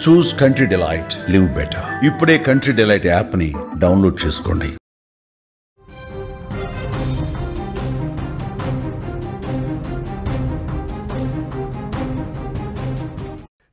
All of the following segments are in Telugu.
చూస్ కంట్రీ డిలైట్, లివ్ బెటర్. ఇప్పుడే కంట్రీ డిలైట్ యాప్ని డౌన్లోడ్ చేసుకోండి.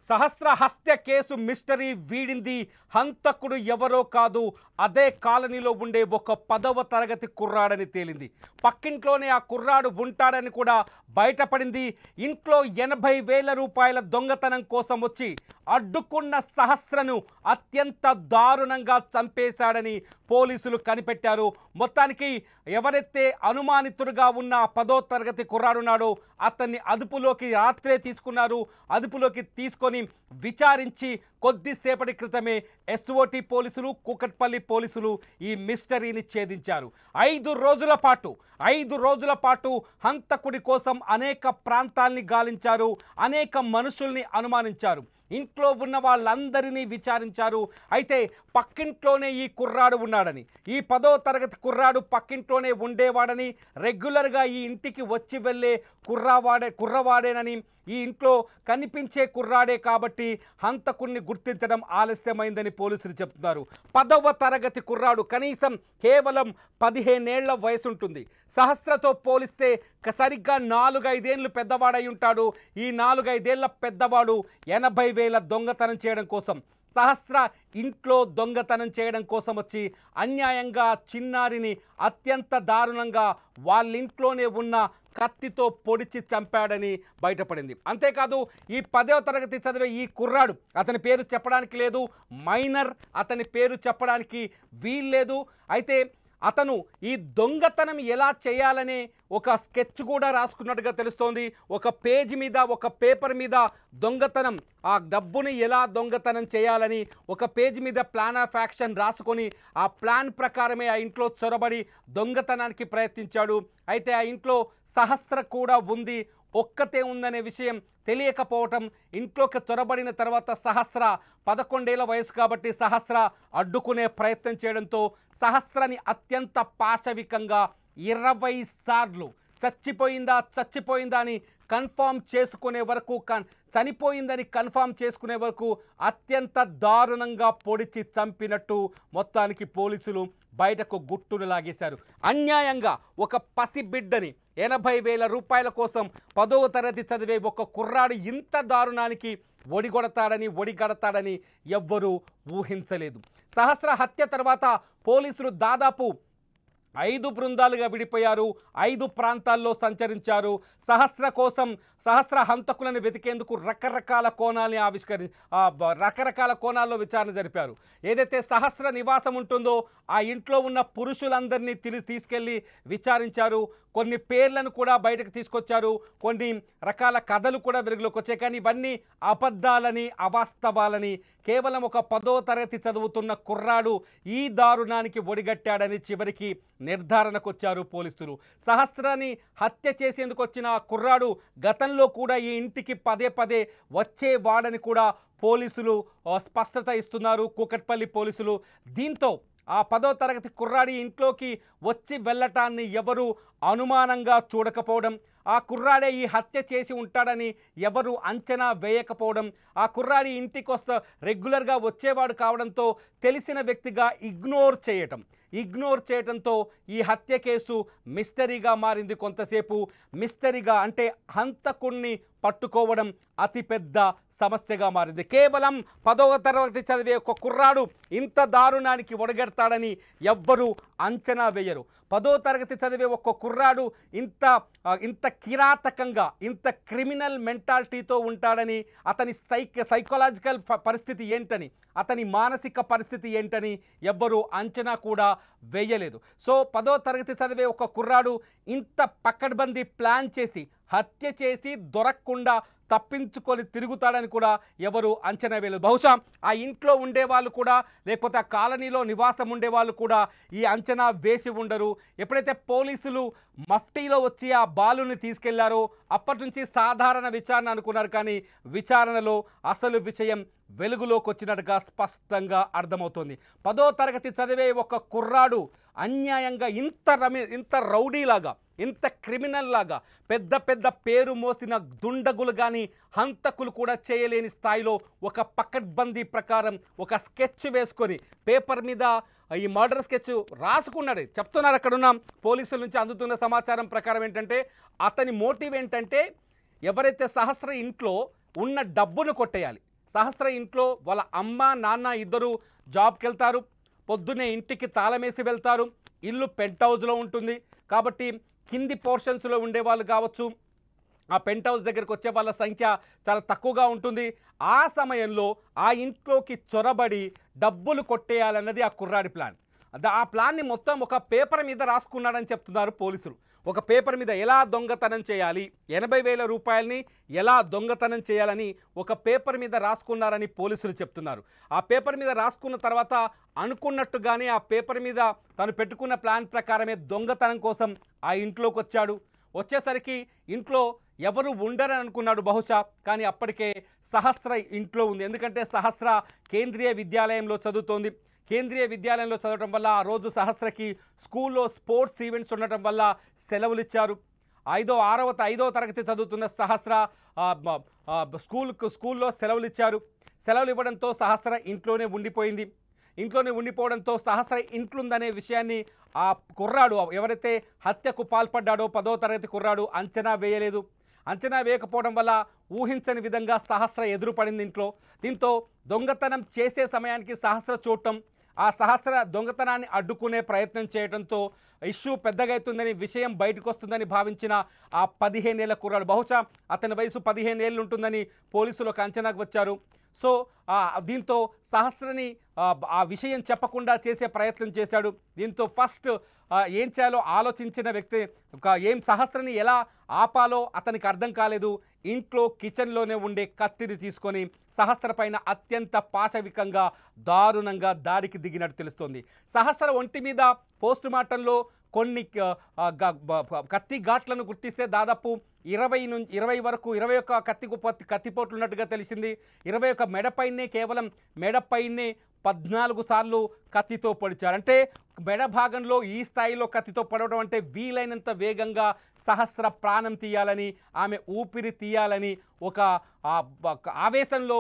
సహస్ర హత్య కేసు మిస్టరీ వీడింది. హంతకుడు ఎవరో కాదు, అదే కాలనీలో ఉండే ఒక 10వ తరగతి కుర్రాడని తేలింది. పక్కింట్లోనే ఆ కుర్రాడు ఉంటాడని కూడా బయటపడింది. ఇంట్లో 80,000 రూపాయల దొంగతనం కోసం వచ్చి అడ్డుకున్న సహస్రను అత్యంత దారుణంగా చంపేశాడని పోలీసులు కనిపెట్టారు. మొత్తానికి ఎవరైతే అనుమానితుడుగా ఉన్న 10వ తరగతి కుర్రాడున్నాడో అతన్ని అదుపులోకి రాత్రే తీసుకున్నారు. అదుపులోకి తీసుకొని విచారించి కొద్దిసేపటి క్రితమే ఎస్ఓటి పోలీసులు, కూకట్పల్లి పోలీసులు ఈ మిస్టరీని ఛేదించారు. 5 రోజుల పాటు హంతకుడి కోసం అనేక ప్రాంతాల్ని గాలించారు, అనేక మనుషుల్ని అనుమానించారు, ఇంట్లో ఉన్న వాళ్ళందరినీ విచారించారు. అయితే పక్కింట్లోనే ఈ కుర్రాడు ఉన్నాడని, ఈ 10వ తరగతి కుర్రాడు పక్కింట్లోనే ఉండేవాడని, రెగ్యులర్గా ఈ ఇంటికి వచ్చి వెళ్ళే కుర్రవాడేనని, ఈ ఇంట్లో కనిపించే కుర్రాడే కాబట్టి హంతకుడిని గుర్తించడం ఆలస్యమైందని పోలీసులు చెప్తున్నారు. 10వ తరగతి కుర్రాడు కనీసం కేవలం 15 ఏళ్ల వయసు ఉంటుంది. సహస్రతో పోలిస్తే సరిగ్గా 4-5 ఏళ్ళు పెద్దవాడై ఉంటాడు. ఈ 4-5 ఏళ్ల పెద్దవాడు 80,000 దొంగతనం చేయడం కోసం, సహస్ర ఇంట్లో దొంగతనం చేయడం కోసం వచ్చి అన్యాయంగా చిన్నారిని అత్యంత దారుణంగా వాళ్ళింట్లోనే ఉన్న కత్తితో పొడిచి చంపాడని బయటపడింది. అంతేకాదు ఈ 10వ తరగతి చదివే ఈ కుర్రాడు, అతని పేరు చెప్పడానికి లేదు, మైనర్, అతని పేరు చెప్పడానికి వీల్లేదు. అయితే అతను ఈ దొంగతనం ఎలా చేయాలనే ఒక స్కెచ్ కూడా రాసుకున్నట్టుగా తెలుస్తోంది. ఒక పేజీ మీద, ఒక పేపర్ మీద దొంగతనం, ఆ డబ్బుని ఎలా దొంగతనం చేయాలని ఒక పేజీ మీద ప్లాన్ ఆఫ్ యాక్షన్ రాసుకొని ఆ ప్లాన్ ప్రకారమే ఆ ఇంట్లో చొరబడి దొంగతనానికి ప్రయత్నించాడు. అయితే ఆ ఇంట్లో సహస్ర కూడా ఉంది, ఒక్కతే ఉందనే విషయం తెలియకపోవటం, ఇంట్లోకి చొరబడిన తర్వాత సహస్ర 11 ఏళ్ల వయసు కాబట్టి సహస్ర అడ్డుకునే ప్రయత్నం చేయడంతో సహస్రని అత్యంత పాశవికంగా 20 సార్లు చచ్చిపోయిందా అని కన్ఫామ్ చేసుకునే వరకు, చనిపోయిందని కన్ఫామ్ చేసుకునే వరకు అత్యంత దారుణంగా పొడిచి చంపినట్టు మొత్తానికి పోలీసులు బయటకు గుట్టును లాగేశారు. అన్యాయంగా ఒక పసిబిడ్డని 80,000 రూపాయల కోసం 10వ తరగతి చదివే ఒక కుర్రాడు ఇంత దారుణానికి ఒడిగడతాడని ఎవ్వరూ ఊహించలేదు. సహస్ర హత్య తర్వాత పోలీసులు దాదాపు 5 బృందాలుగా విడిపోయారు, 5 ప్రాంతాల్లో సంచరించారు. సహస్ర హంతకులను వెతికేందుకు రకరకాల కోణాల్లో విచారణ జరిపారు. ఏదైతే సహస్ర నివాసం ఉంటుందో ఆ ఇంట్లో ఉన్న పురుషులందరినీ తీసుకెళ్ళి విచారించారు. కొన్ని పేర్లను కూడా బయటకు తీసుకొచ్చారు, కొన్ని రకాల కథలు కూడా వెలుగులోకి వచ్చాయి. కానీ ఇవన్నీ అబద్ధాలని, అవాస్తవాలని, కేవలం ఒక 10వ తరగతి చదువుతున్న కుర్రాడు ఈ దారుణానికి ఒడిగట్టాడని చివరికి నిర్ధారణకు వచ్చారు పోలీసులు. సహస్రాన్ని హత్య చేసేందుకు వచ్చిన కుర్రాడు గతంలో కూడా ఈ ఇంటికి పదే వచ్చేవాడని కూడా పోలీసులు స్పష్టత ఇస్తున్నారు, కూకట్పల్లి పోలీసులు. దీంతో ఆ 10వ తరగతి కుర్రాడి ఇంట్లోకి వచ్చి వెళ్ళటాన్ని ఎవరు అనుమానంగా చూడకపోవడం, ఆ కుర్రాడే ఈ హత్య చేసి ఉంటాడని ఎవరు అంచనా వేయకపోవడం, ఆ కుర్రాడి ఇంటికి రెగ్యులర్గా వచ్చేవాడు కావడంతో తెలిసిన వ్యక్తిగా ఇగ్నోర్ చేయటంతో ఈ హత్య కేసు మిస్టరీగా మారింది. కొంతసేపు మిస్టరీగా అంటే హంతకుణ్ణి పట్టుకోవడం అతిపెద్ద సమస్యగా మారింది. కేవలం 10వ తరగతి చదివే ఒక కుర్రాడు ఇంత దారుణానికి ఒడగెడతాడని ఎవ్వరూ అంచనా వేయరు. 10వ తరగతి చదివే ఒక కుర్రాడు ఇంత కిరాతకంగా, ఇంత క్రిమినల్ మెంటాలిటీతో ఉంటాడని, అతని సైకలాజికల్ పరిస్థితి ఏంటని, అతని మానసిక పరిస్థితి ఏంటని ఎవ్వరూ అంచనా కూడా వేయలేదు. సో 10వ తరగతి చదివే ఒక కుర్రాడు ఇంత పకడ్బందీ ప్లాన్ చేసి హత్య చేసి దొరకకుండా తప్పించుకొని తిరుగుతాడని కూడా ఎవరు అంచనా వేయలేదు. బహుశా ఆ ఇంట్లో ఉండేవాళ్ళు కూడా, లేకపోతే ఆ కాలనీలో నివాసం ఉండేవాళ్ళు కూడా ఈ అంచనా వేసి ఉండరు. ఎప్పుడైతే పోలీసులు మఫ్టీలో వచ్చి ఆ బాలుని తీసుకెళ్లారో అప్పటి నుంచి సాధారణ విచారణ అనుకున్నారు. కానీ విచారణలో అసలు విషయం వెలుగులోకి వచ్చినట్టుగా స్పష్టంగా అర్థమవుతోంది. 10వ తరగతి చదివే ఒక కుర్రాడు అన్యాయంగా ఇంత రౌడీలాగా, ఇంత క్రిమినల్ లాగా, పెద్ద పెద్ద పేరు మోసిన దుండగులు కానీ హంతకులు కూడా చేయలేని స్థాయిలో ఒక పకడ్బందీ ప్రకారం ఒక స్కెచ్ వేసుకొని పేపర్ మీద ఈ మర్డర్ స్కెచ్ రాసుకున్నాడు. చెప్తున్నారు అక్కడున్న పోలీసుల నుంచి అందుతున్న సమాచారం ప్రకారం ఏంటంటే అతని మోటివ్ ఏంటంటే ఎవరైతే సహస్ర ఇంట్లో ఉన్న డబ్బును కొట్టేయాలి. సహస్ర ఇంట్లో వాళ్ళ అమ్మ నాన్న ఇద్దరు జాబ్కి వెళ్తారు, పొద్దున్నే ఇంటికి తాళమేసి వెళ్తారు. ఇల్లు పెంట్ హౌస్లో ఉంటుంది కాబట్టి కింది పోర్షన్స్లో ఉండేవాళ్ళు కావచ్చు, ఆ పెంట్ హౌస్ దగ్గరికి వచ్చే వాళ్ళ సంఖ్య చాలా తక్కువగా ఉంటుంది. ఆ సమయంలో ఆ ఇంట్లోకి చొరబడి డబ్బులు కొట్టేయాలన్నది ఆ కుర్రాడి ప్లాన్. ఆ ప్లాన్ని మొత్తం ఒక పేపర్ మీద రాసుకున్నాడని చెప్తున్నారు పోలీసులు. ఒక పేపర్ మీద ఎలా దొంగతనం చేయాలి, 80,000 రూపాయలని ఎలా దొంగతనం చేయాలని ఒక పేపర్ మీద రాసుకున్నారని పోలీసులు చెప్తున్నారు. ఆ పేపర్ మీద రాసుకున్న తర్వాత అనుకున్నట్టుగానే ఆ పేపర్ మీద తను పెట్టుకున్న ప్లాన్ ప్రకారమే దొంగతనం కోసం ఆ ఇంట్లోకి వచ్చాడు. వచ్చేసరికి ఇంట్లో ఎవరు ఉండరని అనుకున్నాడు బహుశా, కానీ అప్పటికే సహస్ర ఇంట్లో ఉంది. ఎందుకంటే సహస్ర కేంద్రీయ విద్యాలయంలో చదువుతోంది. కేంద్రీయ విద్యాలయంలో చదవడం వల్ల ఆ రోజు సహస్రకి స్కూల్లో స్పోర్ట్స్ ఈవెంట్స్ ఉండటం వల్ల సెలవులు ఇచ్చారు. 5వ తరగతి చదువుతున్న సహస్ర స్కూల్లో సెలవులు ఇచ్చారు. సెలవులు ఇవ్వడంతో సహస్ర ఇంట్లోనే ఉండిపోయింది. ఇంట్లోనే ఉండిపోవడంతో సహస్ర ఇంట్లుందనే విషయాన్ని ఆ కుర్రాడు ఎవరైతే హత్యకు పాల్పడ్డాడో 10వ తరగతి కుర్రాడు అంచనా వేయలేదు. అంచనా వేయకపోవడం వల్ల ఊహించని విధంగా సహస్ర ఎదురుపడింది ఇంట్లో. దీంతో దొంగతనం చేసే సమయానికి సహస్ర చూడటం, ఆ సహస్ర దొంగతనాన్ని అడ్డుకునే ప్రయత్నం చేయడంతో ఇష్యూ పెద్దగా అవుతుందని, విషయం బయటకు వస్తుందని భావించిన ఆ 15 ఏళ్ల కుర్రాడు, బహుశా అతని వయసు 15 ఏళ్ళు ఉంటుందని పోలీసులు ఒక అంచనాకు వచ్చారు. సో దీంతో సహస్రని ఆ విషయం చెప్పకుండా చేసే ప్రయత్నం చేశాడు. దీంతో ఫస్ట్ ఏం చేయాలో ఆలోచించిన వ్యక్తి సహస్రని ఎలా ఆపాలో అతనికి అర్థం కాలేదు. ఇంట్లో కిచెన్లోనే ఉండే కత్తిని తీసుకొని సహస్ర పైన అత్యంత పాశవికంగా దారుణంగా దాడికి దిగినట్టు తెలుస్తోంది. సహస్ర ఒంటి మీద పోస్ట్ మార్టంలో కొన్ని కత్తి ఘాట్లను గుర్తిస్తే దాదాపు 20 వరకు 21 కత్తిపోట్లు ఉన్నట్టుగా తెలిసింది. 21 మెడపైనే, కేవలం మెడపైనే 14 సార్లు కత్తితో పొడిచారు. అంటే మెడ భాగంలో ఈ స్థాయిలో కత్తితో పొడవడం అంటే వీలైనంత వేగంగా సహస్ర ప్రాణం తీయాలని, ఆమె ఊపిరి తీయాలని ఒక ఆవేశంలో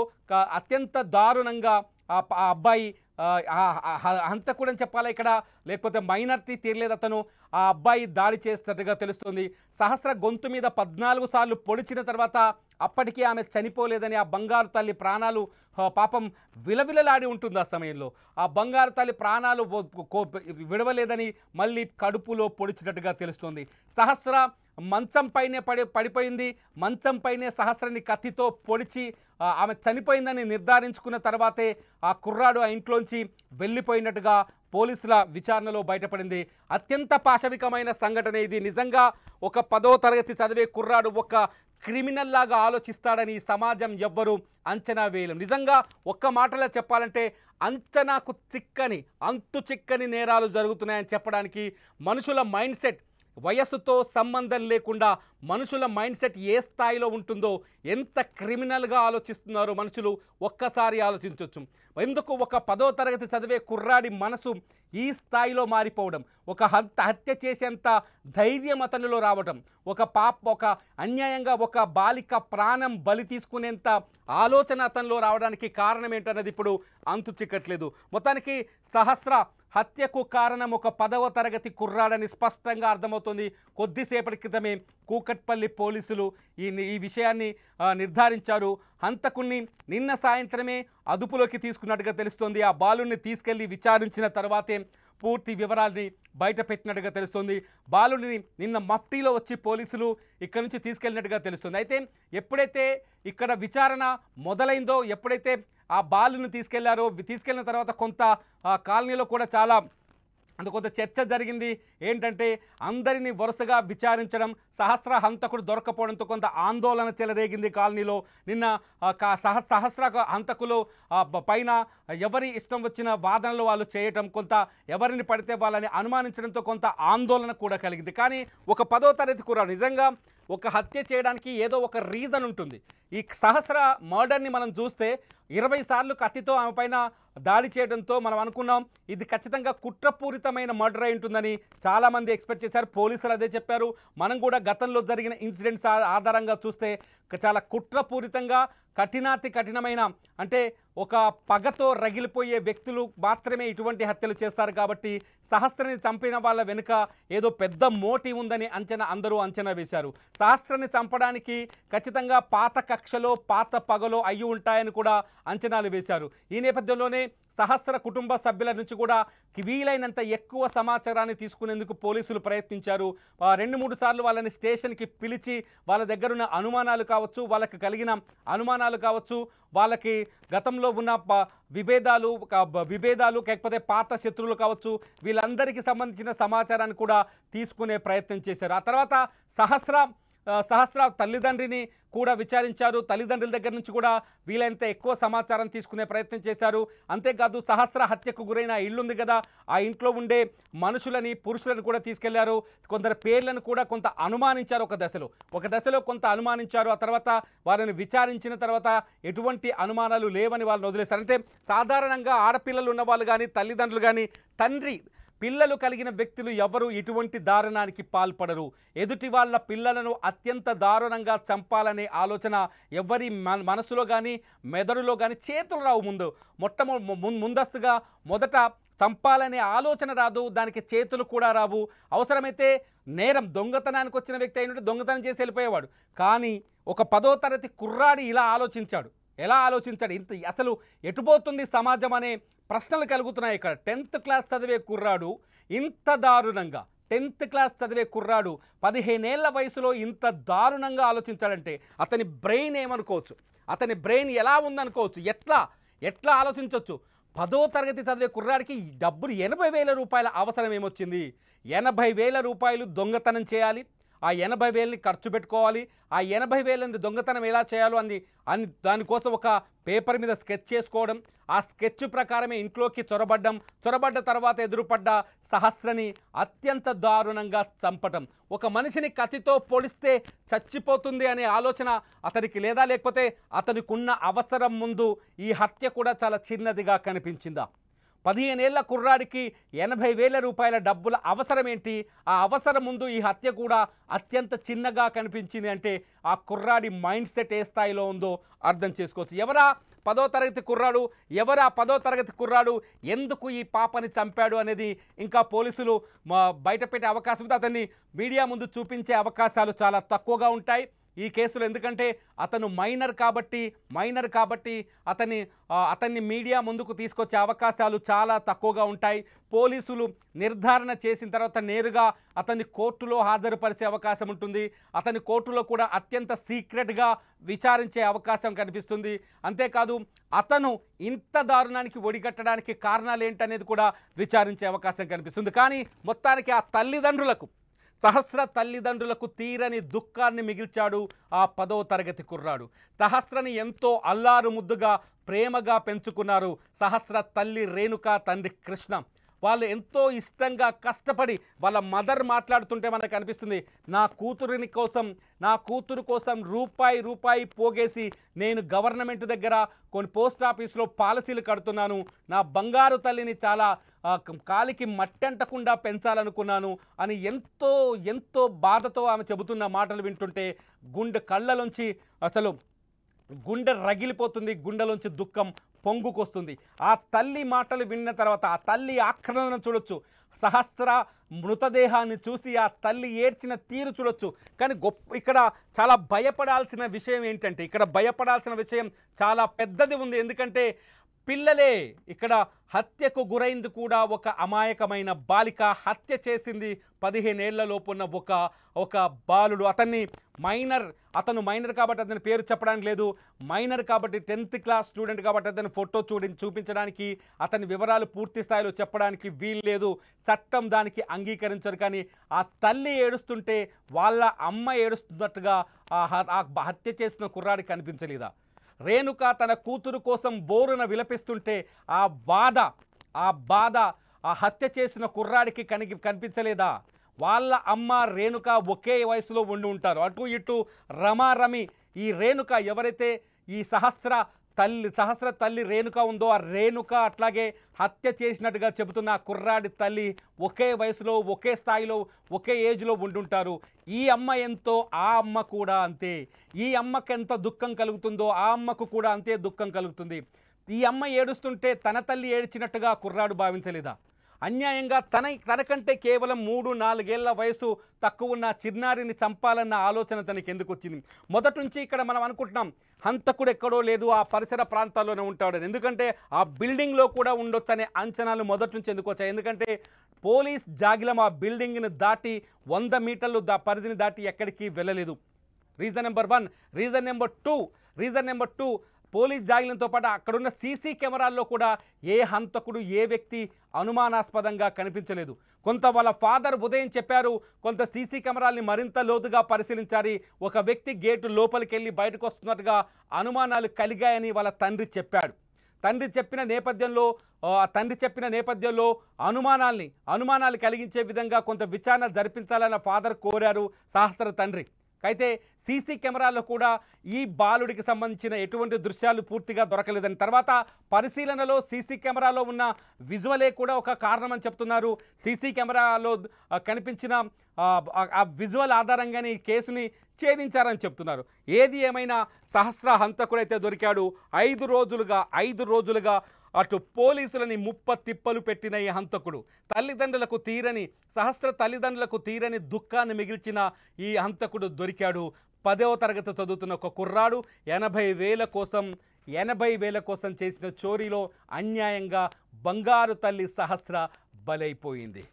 అత్యంత దారుణంగా ఆ అబ్బాయి హంతకుడని చెప్పాలా ఇక్కడ, లేకపోతే మైనారిటీ తీరలేదు అతను, ఆ అబ్బాయి దాడి చేస్తున్నట్టుగా తెలుస్తుంది. సహస్ర గొంతు మీద 14 సార్లు పొడిచిన తర్వాత అప్పటికీ ఆమె చనిపోలేదని, ఆ బంగారు తల్లి ప్రాణాలు పాపం విలవిలలాడి ఉంటుంది. ఆ సమయంలో ఆ బంగారు తల్లి ప్రాణాలు విడవలేదని మళ్ళీ కడుపులో పొడిచినట్టుగా తెలుస్తుంది. సహస్ర మంచంపైనే పడిపోయింది. మంచంపైనే సహస్రని కత్తితో పొడిచి ఆమె చనిపోయిందని నిర్ధారించుకున్న తర్వాతే ఆ కుర్రాడు ఆ ఇంట్లోంచి వెళ్ళిపోయినట్టుగా పోలీసుల విచారణలో బయటపడింది. అత్యంత పాశవికమైన సంఘటన ఇది. నిజంగా ఒక 10వ తరగతి చదివే కుర్రాడు ఒక క్రిమినల్ లాగా ఆలోచిస్తాడని సమాజం ఎవ్వరూ అంచనా వేయలేం. నిజంగా ఒక్క మాటలో చెప్పాలంటే అంచనాకు అంతు చిక్కని నేరాలు జరుగుతున్నాయని చెప్పడానికి మనుషుల మైండ్ సెట్, వయస్సుతో సంబంధం లేకుండా మనుషుల మైండ్ సెట్ ఏ స్థాయిలో ఉంటుందో, ఎంత క్రిమినల్గా ఆలోచిస్తున్నారో మనుషులు ఒక్కసారి ఆలోచించవచ్చు. ఎందుకు ఒక 10వ తరగతి చదివే కుర్రాడి మనసు ఈ స్థాయిలో మారిపోవడం, ఒక హత్య చేసేంత ధైర్యం అతనిలో రావడం, ఒక అన్యాయంగా ఒక బాలిక ప్రాణం బలి తీసుకునేంత ఆలోచన అతనిలో రావడానికి కారణం ఏంటన్నది ఇప్పుడు అంతు చిక్కట్లేదు. మొత్తానికి సహస్ర హత్యకు కారణం ఒక 10వ తరగతి కుర్రాడని స్పష్టంగా అర్థమవుతుంది. కొద్దిసేపటి క్రితమే కూకట్పల్లి పోలీసులు ఈ విషయాన్ని నిర్ధారించారు. హంతకుణ్ణి నిన్న సాయంత్రమే అదుపులోకి తీసుకున్నట్టుగా తెలుస్తోంది. ఆ బాలుని తీసుకెళ్లి విచారించిన తర్వాతే పూర్తి వివరాల్ని బయట పెట్టినట్టుగా తెలుస్తుంది. బాలుని నిన్న మఫ్టీలో వచ్చి పోలీసులు ఇక్కడ నుంచి తీసుకెళ్ళినట్టుగా తెలుస్తుంది. అయితే ఎప్పుడైతే ఇక్కడ విచారణ మొదలైందో, ఎప్పుడైతే ఆ బాలుని తీసుకెళ్ళిన తర్వాత కొంత కాలనీలో కూడా కొంత చర్చ జరిగింది. ఏంటంటే అందరినీ వరుసగా విచారించడం, సహస్ర హంతకుడు దొరకపోవడంతో కొంత ఆందోళన చెలరేగింది కాలనీలో. నిన్న సహస్ర హంతకులు పైన ఎవరి ఇష్టం వచ్చిన వాదనలు వాళ్ళు చేయటం, కొంత ఎవరిని పడితే వాళ్ళని అనుమానించడంతో కొంత ఆందోళన కూడా కలిగింది. కానీ ఒక 10వ తరగతి కుర్రాడు నిజంగా ఒక హత్య చేయడానికి ఏదో ఒక రీజన్ ఉంటుంది. ఈ సహస్ర మర్డర్ని మనం చూస్తే 20 సార్లు కత్తితో ఆమె పైన దాడి చేయడంతో మనం అనుకున్నాం ఇది ఖచ్చితంగా కుట్రపూరితమైన మర్డర్ అయి ఉంటుందని చాలామంది ఎక్స్పెక్ట్ చేశారు. పోలీసులు అదే చెప్పారు. మనం కూడా గతంలో జరిగిన ఇన్సిడెంట్స్ ఆధారంగా చూస్తే చాలా కుట్రపూరితంగా కఠినాతి కఠినమైన అంటే ఒక పగతో రగిలిపోయే వ్యక్తులు మాత్రమే ఇటువంటి హత్యలు చేస్తారు. కాబట్టి సహస్రని చంపిన వాళ్ళ వెనుక ఏదో పెద్ద మోటివ్ ఉందని అందరూ అంచనా వేశారు. సహస్రని చంపడానికి ఖచ్చితంగా పాత కక్షలో పాత పగలో అయ్యి ఉంటాయని కూడా అంచనాలు వేశారు. ఈ నేపథ్యంలోనే సహస్ర కుటుంబ సభ్యుల నుంచి కూడా వీలైనంత ఎక్కువ సమాచారాన్ని తీసుకునేందుకు పోలీసులు ప్రయత్నించారు. 2-3 సార్లు వాళ్ళని స్టేషన్కి పిలిచి వాళ్ళ దగ్గరున్న అనుమానాలు కావచ్చు, వాళ్ళకి కలిగిన అనుమానాలు కావచ్చు, వాళ్ళకి గతంలో ఉన్న విభేదాలు లేకపోతే పాత శత్రువులు కావచ్చు, వీళ్ళందరికీ సంబంధించిన సమాచారాన్ని కూడా తీసుకునే ప్రయత్నం చేశారు. ఆ తర్వాత సహస్ర తల్లిదండ్రిని కూడా విచారించారు. తల్లిదండ్రుల దగ్గర నుంచి కూడా వీలైనంత ఎక్కువ సమాచారం తీసుకునే ప్రయత్నం చేశారు. అంతేకాదు సహస్ర హత్యకు గురైన ఇల్లుంది కదా, ఆ ఇంట్లో ఉండే మనుషులని పురుషులను కూడా తీసుకెళ్లారు. కొందరు పేర్లను కూడా కొంత అనుమానించారు. ఒక దశలో కొంత అనుమానించారు. ఆ తర్వాత వారిని విచారించిన తర్వాత ఎటువంటి అనుమానాలు లేవని వాళ్ళని వదిలేశారు. అంటే సాధారణంగా ఆడపిల్లలు ఉన్న వాళ్ళు కానీ తల్లిదండ్రులు కానీ పిల్లలు కలిగిన వ్యక్తులు ఎవరు ఇటువంటి దారుణానికి పాల్పడరు. ఎదుటి వాళ్ళ పిల్లలను అత్యంత దారుణంగా చంపాలనే ఆలోచన ఎవరి మనసులో కానీ మెదడులో కానీ చేతులు రావు. ముందస్తుగా మొదట చంపాలనే ఆలోచన రాదు, దానికి చేతులు కూడా రావు. అవసరమైతే నేరం దొంగతనానికి వచ్చిన వ్యక్తి అయినట్టు దొంగతనం చేసి వెళ్ళిపోయేవాడు. కానీ ఒక 10వ తరగతి కుర్రాడి ఇలా ఆలోచించాడు. ఎలా ఆలోచించాడు? అసలు ఎటుపోతుంది సమాజం అనే ప్రశ్నలు కలుగుతున్నాయి ఇక్కడ. 10th క్లాస్ చదివే కుర్రాడు ఇంత దారుణంగా 10th క్లాస్ చదివే కుర్రాడు 15 ఏళ్ల వయసులో ఇంత దారుణంగా ఆలోచించాడంటే అతని బ్రెయిన్ ఏమనుకోవచ్చు, అతని బ్రెయిన్ ఎలా ఉందనుకోవచ్చు, ఎట్లా ఆలోచించవచ్చు. 10వ తరగతి చదివే కుర్రాడికి డబ్బులు 80,000 రూపాయల అవసరం ఏమొచ్చింది? 80,000 రూపాయలు దొంగతనం చేయాలి, ఆ 80,000ని ఖర్చు పెట్టుకోవాలి. ఆ 80,000ని దొంగతనం ఎలా చేయాలో దానికోసం ఒక పేపర్ మీద స్కెచ్ చేసుకోవడం, ఆ స్కెచ్ ప్రకారమే ఇంట్లోకి చొరబడ్డ తర్వాత ఎదురుపడ్డ సహస్రని అత్యంత దారుణంగా చంపటం. ఒక మనిషిని కత్తితో పొడిస్తే చచ్చిపోతుంది అనే ఆలోచన అతనికి లేదా, లేకపోతే అతనికున్న అవసరం ముందు ఈ హత్య కూడా చాలా చిన్నదిగా కనిపించిందా? 15 ఏళ్ల కుర్రాడికి 80,000 రూపాయల డబ్బుల అవసరం ఏంటి? ఆ అవసరం ముందు ఈ హత్య కూడా అత్యంత చిన్నగా కనిపించింది అంటే ఆ కుర్రాడి మైండ్ సెట్ ఏ స్థాయిలో ఉందో అర్థం చేసుకోవచ్చు. ఎవరా 10వ తరగతి కుర్రాడు ఎందుకు ఈ పాపని చంపాడు అనేది ఇంకా పోలీసులు బయటపెట్టే అవకాశం ఉంది. అతన్ని మీడియా ముందు చూపించే అవకాశాలు చాలా తక్కువగా ఉంటాయి ఈ కేసులో. ఎందుకంటే అతను మైనర్ కాబట్టి అతన్ని మీడియా ముందుకు తీసుకొచ్చే అవకాశాలు చాలా తక్కువగా ఉంటాయి. పోలీసులు నిర్ధారణ చేసిన తర్వాత నేరుగా అతన్ని కోర్టులో హాజరుపరిచే అవకాశం ఉంటుంది. అతని కోర్టులో కూడా అత్యంత సీక్రెట్గా విచారించే అవకాశం కనిపిస్తుంది. అంతేకాదు అతను ఇంత దారుణానికి ఒడిగట్టడానికి కారణాలు ఏంటనేది కూడా విచారించే అవకాశం కనిపిస్తుంది. కానీ మొత్తానికి ఆ సహస్ర తల్లిదండ్రులకు తీరని దుఃఖాన్ని మిగిల్చాడు ఆ 10వ తరగతి కుర్రాడు. సహస్రని ఎంతో అల్లారు ముద్దుగా ప్రేమగా పెంచుకున్నారు సహస్ర తల్లి రేణుక, తండ్రి కృష్ణ. వాళ్ళు ఎంతో ఇష్టంగా కష్టపడి వాళ్ళ మదర్ మాట్లాడుతుంటే మనకు అనిపిస్తుంది, నా కూతురు కోసం రూపాయి పోగేసి నేను గవర్నమెంట్ దగ్గర కొన్ని పోస్ట్ ఆఫీస్లో పాలసీలు కడుతున్నాను, నా బంగారు తల్లిని చాలా కాలికి మట్టంటకుండా పెంచాలనుకున్నాను అని ఎంతో బాధతో ఆమె చెబుతున్న మాటలు వింటుంటే గుండె రగిలిపోతుంది, గుండెలోంచి దుఃఖం పొంగుకొస్తుంది. ఆ తల్లి మాటలు విన్న తర్వాత ఆ తల్లి ఆక్రందన చూడొచ్చు, సహస్ర మృతదేహాన్ని చూసి ఆ తల్లి ఏడ్చిన తీరు చూడొచ్చు. కానీ ఇక్కడ చాలా భయపడాల్సిన విషయం ఏంటంటే, ఇక్కడ భయపడాల్సిన విషయం చాలా పెద్దది ఉంది. ఎందుకంటే పిల్లలే ఇక్కడ హత్యకు గురైంది కూడా ఒక అమాయకమైన బాలిక, హత్య చేసింది 15 ఏళ్ల లోపున్న ఒక బాలుడు. అతను మైనర్ కాబట్టి అతని పేరు చెప్పడానికి లేదు, మైనర్ కాబట్టి 10th క్లాస్ స్టూడెంట్ కాబట్టి అతని ఫోటో చూపించడానికి, అతని వివరాలు పూర్తి స్థాయిలో చెప్పడానికి వీలు లేదు, చట్టం దానికి అంగీకరించరు. కానీ ఆ తల్లి ఏడుస్తుంటే వాళ్ళ అమ్మ ఏడుస్తున్నట్టుగా ఆ హత్య చేసిన కుర్రాడికి కనిపించలేదా? రేణుక తన కూతురు కోసం బోరున విలపిస్తుంటే ఆ బాధ ఆ హత్య చేసిన కుర్రాడికి కనిపించలేదా? వాళ్ళ అమ్మ రేణుక ఒకే వయసులో ఉండి ఉంటారు. అటు ఇటు రమారమి. ఈ రేణుక ఎవరైతే ఈ సహస్ర తల్లి రేణుక ఉందో, ఆ రేణుక అట్లాగే హత్య చేసినట్టుగా చెబుతున్న ఆ కుర్రాడి తల్లి ఒకే వయసులో, ఒకే స్థాయిలో, ఒకే ఏజ్లో ఉండుంటారు. ఈ అమ్మ ఎంతో ఆ అమ్మ కూడా అంతే. ఈ అమ్మకు ఎంత దుఃఖం కలుగుతుందో ఆ అమ్మకు కూడా అంతే దుఃఖం కలుగుతుంది. ఈ అమ్మ ఏడుస్తుంటే తన తల్లి ఏడ్చినట్టుగా కుర్రాడు భావించలేదా? అన్యాయంగా తనకంటే కేవలం 3-4 ఏళ్ల వయసు తక్కువ ఉన్న చిన్నారిని చంపాలన్న ఆలోచన తనకి ఎందుకు వచ్చింది? మొదటి నుంచి ఇక్కడ మనం అనుకుంటున్నాం హంతకుడు ఎక్కడో లేదు, ఆ పరిసర ప్రాంతాల్లోనే ఉంటాడని. ఎందుకంటే ఆ బిల్డింగ్లో కూడా ఉండొచ్చు అనే అంచనాలు మొదటి నుంచి ఎందుకు వచ్చాయి? ఎందుకంటే పోలీస్ జాగిలం ఆ బిల్డింగ్ని దాటి 100 మీటర్లు పరిధిని దాటి ఎక్కడికి వెళ్ళలేదు. Reason number 1. Reason number 2 police జాగిలంతో పాటు అక్కడున్న సీసీ కెమెరాల్లో కూడా ఏ హంతకుడు, ఏ వ్యక్తి అనుమానాస్పదంగా కనిపించలేదు. కొంత వాళ్ళ ఫాదర్ ఉదయం చెప్పారు, కొంత సీసీ కెమెరాల్ని మరింత లోతుగా పరిశీలించాలి, ఒక వ్యక్తి గేటు లోపలికి వెళ్ళి బయటకు వస్తున్నట్టుగా అనుమానాలు కలిగాయని వాళ్ళ తండ్రి చెప్పాడు. తండ్రి చెప్పిన నేపథ్యంలో అనుమానాలు కలిగించే విధంగా కొంత విచారణ జరిపించాలన్న ఫాదర్ కోరారు సహస్ర తండ్రి. అయితే సీసీ కెమెరాలో కూడా ఈ బాలుడికి సంబంధించిన ఎటువంటి దృశ్యాలు పూర్తిగా దొరకలేదని, తర్వాత పరిశీలనలో సీసీ కెమెరాలో ఉన్న విజువలే కూడా ఒక కారణమని చెప్తున్నారు. సీసీ కెమెరాలో కనిపించిన ఆ విజువల్ ఆధారంగానే ఈ కేసుని ఛేదించారని చెప్తున్నారు. ఏది ఏమైనా సహస్ర హంతకుడైతే దొరికాడు. 5 రోజులుగా అటు పోలీసులని తిప్పలు పెట్టిన ఈ హంతకుడు సహస్ర తల్లిదండ్రులకు తీరని దుఃఖాన్ని మిగిల్చిన ఈ హంతకుడు దొరికాడు. 10వ తరగతి చదువుతున్న ఒక కుర్రాడు 80,000 కోసం చేసిన చోరీలో అన్యాయంగా బంగారు తల్లి సహస్ర బలైపోయింది.